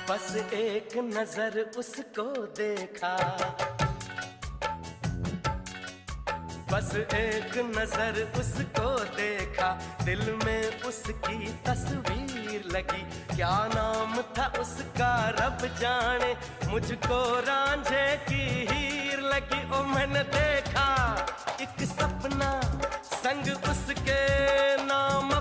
बस एक नजर उसको देखा, बस एक नजर उसको देखा, दिल में उसकी तस्वीर लगी। क्या नाम था उसका रब जाने, मुझको रांझे की हीर लगी। ओ मैंने देखा एक सपना संग उसके नाम